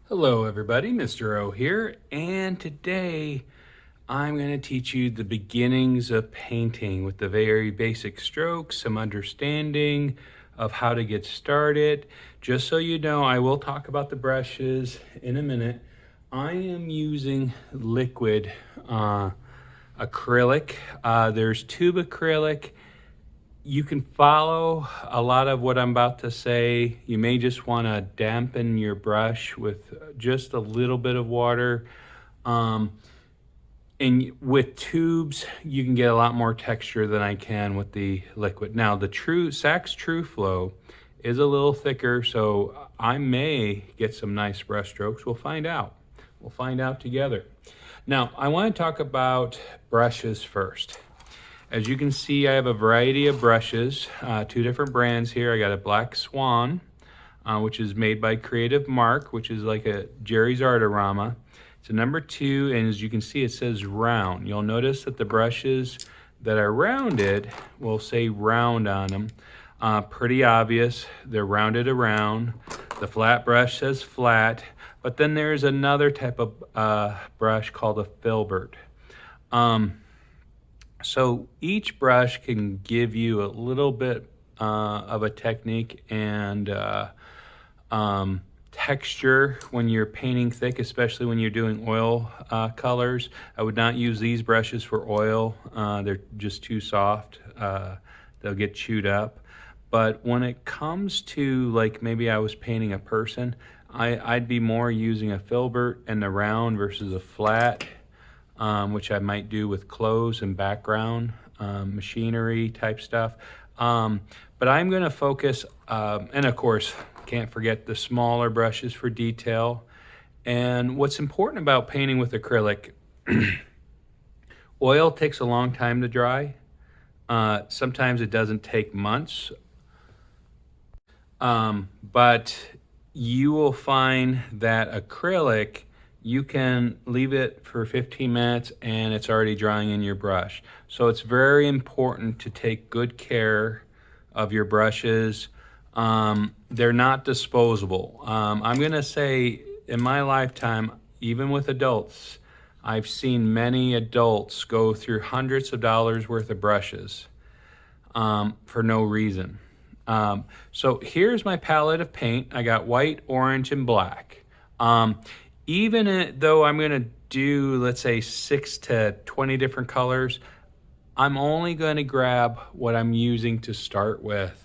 Hello everybody, Mr. O here, and today I'm going to teach you the beginnings of painting with the very basic strokes, some understanding of how to get started. Just so you know, I will talk about the brushes in a minute. I am using liquid acrylic. There's tube acrylic. You can follow a lot of what I'm about to say. You may just want to dampen your brush with just a little bit of water. Um, and with tubes, you can get a lot more texture than I can with the liquid. Now, the Saks True Flow is a little thicker, so I may get some nice brush strokes. We'll find out. We'll find out together. Now, I want to talk about brushes first. As you can see, I have a variety of brushes, two different brands here. I got a Black Swan, which is made by Creative Mark, which is like a Jerry's Artorama. It's a number 2, and as you can see, it says round. You'll notice that the brushes that are rounded will say round on them. Pretty obvious, they're rounded around. The flat brush says flat, but then there's another type of brush called a filbert. So each brush can give you a little bit of a technique and texture when you're painting thick, especially when you're doing oil colors. I would not use these brushes for oil. They're just too soft. They'll get chewed up. But when it comes to, like, maybe I was painting a person, I'd be more using a filbert and the round versus a flat. Which I might do with clothes and background, machinery type stuff. But I'm going to focus, and of course, can't forget the smaller brushes for detail. And what's important about painting with acrylic, oil takes a long time to dry. Sometimes it doesn't take months. But you will find that acrylic, you can leave it for 15 minutes and it's already drying in your brush. So it's very important to take good care of your brushes. They're not disposable. I'm gonna say in my lifetime, even with adults, I've seen many adults go through hundreds of dollars worth of brushes for no reason. So here's my palette of paint. I got white, orange, and black. Even though I'm going to do, let's say, 6 to 20 different colors, I'm only going to grab what I'm using to start with.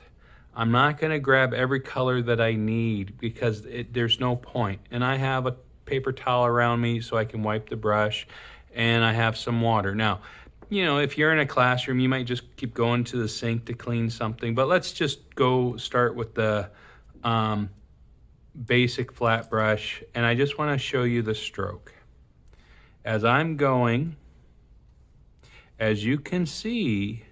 I'm not going to grab every color that I need because there's no point. And I have a paper towel around me so I can wipe the brush, and I have some water. Now, you know, if you're in a classroom, you might just keep going to the sink to clean something, but let's just go start with the basic flat brush, and I just want to show you the stroke. As I'm going, as you can see,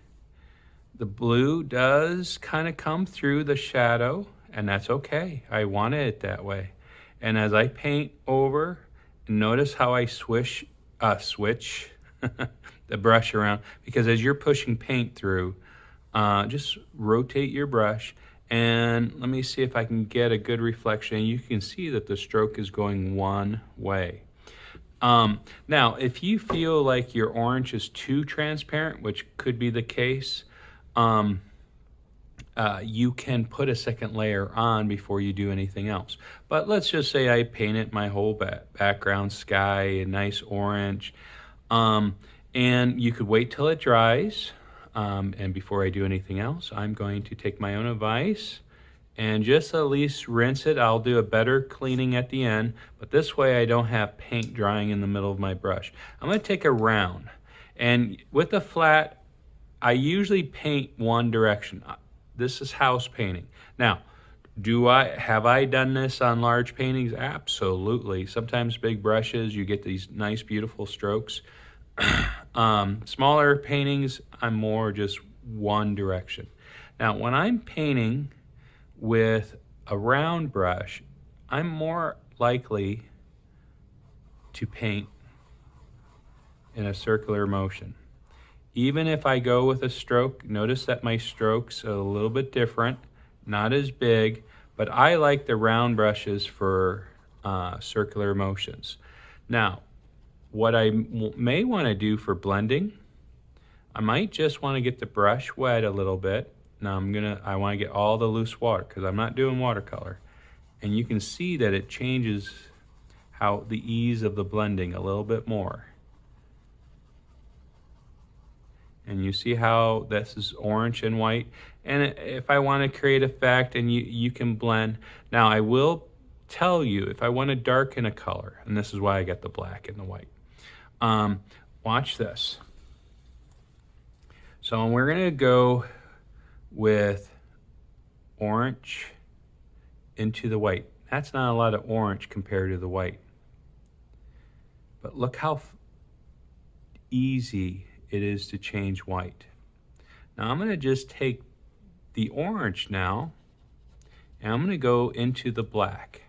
the blue does kind of come through the shadow, and that's okay. I wanted it that way. And as I paint over, notice how I switch the brush around, because as you're pushing paint through, just rotate your brush. And let me see if I can get a good reflection. You can see that the stroke is going one way. Now, if you feel like your orange is too transparent, which could be the case, you can put a second layer on before you do anything else. But let's just say I painted my whole background sky a nice orange. And you could wait till it dries. And before I do anything else, I'm going to take my own advice and just at least rinse it. I'll do a better cleaning at the end, but this way I don't have paint drying in the middle of my brush. I'm going to take a round, and with a flat, I usually paint one direction. This is house painting. Now, have I done this on large paintings? Absolutely. Sometimes big brushes, you get these nice, beautiful strokes. Smaller paintings, I'm more just one direction. Now, when I'm painting with a round brush, I'm more likely to paint in a circular motion. Even if I go with a stroke, notice that my stroke's a little bit different, not as big, but I like the round brushes for circular motions. Now, what I may want to do for blending, I might just want to get the brush wet a little bit. Now I want to get all the loose water because I'm not doing watercolor. And you can see that it changes how the ease of the blending a little bit more. And you see how this is orange and white. And if I want to create effect, and you can blend. Now I will tell you, if I want to darken a color, and this is why I got the black and the white. Watch this. So we're gonna go with orange into the white. That's not a lot of orange compared to the white. But look how easy it is to change white. Now I'm going to just take the orange now, and I'm going to go into the black.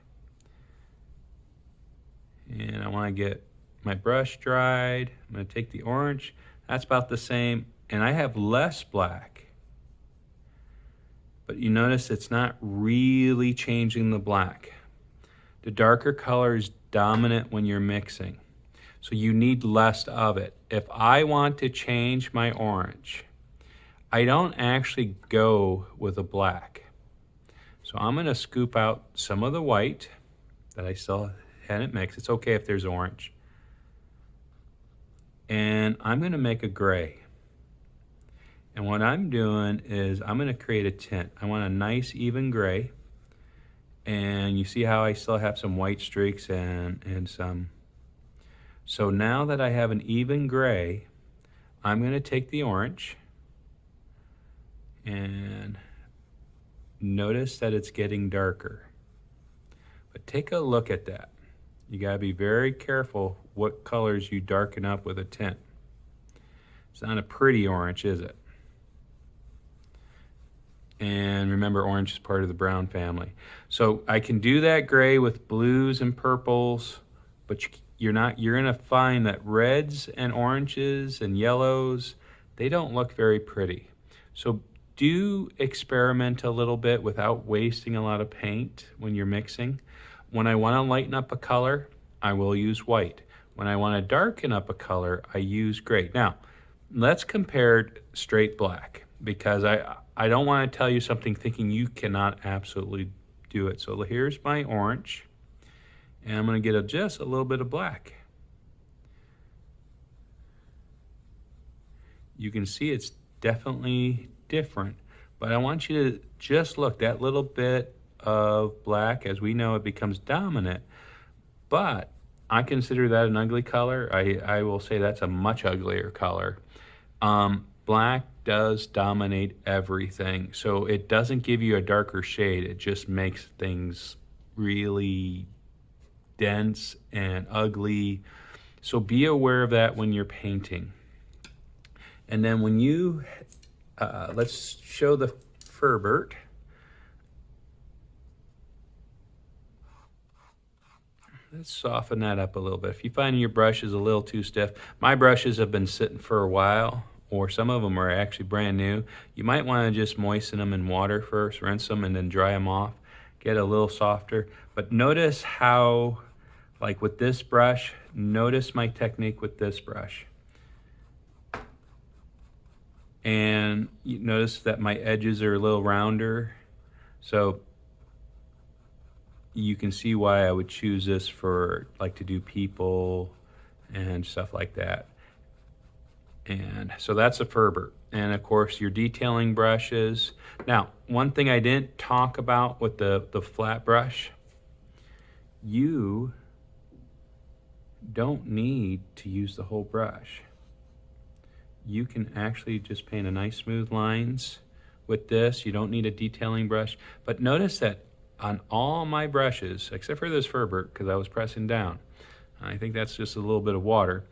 And I want to get my brush dried. I'm going to take the orange. That's about the same. And I have less black. But you notice it's not really changing the black. The darker color is dominant when you're mixing. So you need less of it. If I want to change my orange, I don't actually go with a black. So I'm going to scoop out some of the white that I still hadn't mixed. It's okay if there's orange. And I'm going to make a gray. And what I'm doing is I'm going to create a tint. I want a nice even gray. And you see how I still have some white streaks and some. So now that I have an even gray, I'm going to take the orange and notice that it's getting darker. But take a look at that. You got to be very careful what colors you darken up with a tint. It's not a pretty orange, is it? And remember, orange is part of the brown family. So I can do that gray with blues and purples, but you're going to find that reds and oranges and yellows, they don't look very pretty. So do experiment a little bit without wasting a lot of paint when you're mixing. When I want to lighten up a color, I will use white. When I want to darken up a color, I use gray. Now, let's compare straight black, because I don't want to tell you something thinking you cannot absolutely do it. So here's my orange. And I'm going to get just a little bit of black. You can see it's definitely different, but I want you to just look, that little bit of black, as we know, it becomes dominant, but I consider that an ugly color. I will say that's a much uglier color. Black does dominate everything, so it doesn't give you a darker shade. It just makes things really dense and ugly. So be aware of that when you're painting. And then when you, let's show the Furbert. Let's soften that up a little bit. If you find your brush is a little too stiff, my brushes have been sitting for a while, or some of them are actually brand new. You might want to just moisten them in water first, rinse them, and then dry them off. Get a little softer. But notice how, like with this brush, notice my technique with this brush. And you notice that my edges are a little rounder. So you can see why I would choose this for like to do people and stuff like that. And so that's a Furbert. And of course your detailing brushes. Now, one thing I didn't talk about with the flat brush, you don't need to use the whole brush. You can actually just paint a nice smooth lines with this. You don't need a detailing brush. But notice that on all my brushes, except for this Furbert, because I was pressing down, I think that's just a little bit of water,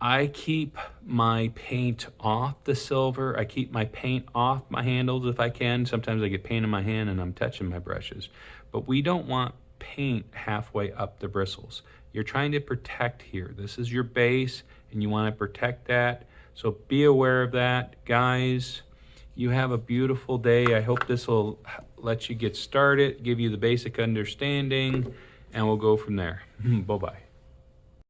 I keep my paint off the silver. I keep my paint off my handles if I can. Sometimes I get paint in my hand and I'm touching my brushes. But we don't want paint halfway up the bristles. You're trying to protect here. This is your base and you want to protect that. So be aware of that. Guys, you have a beautiful day. I hope this will let you get started, give you the basic understanding, and we'll go from there. Bye-bye.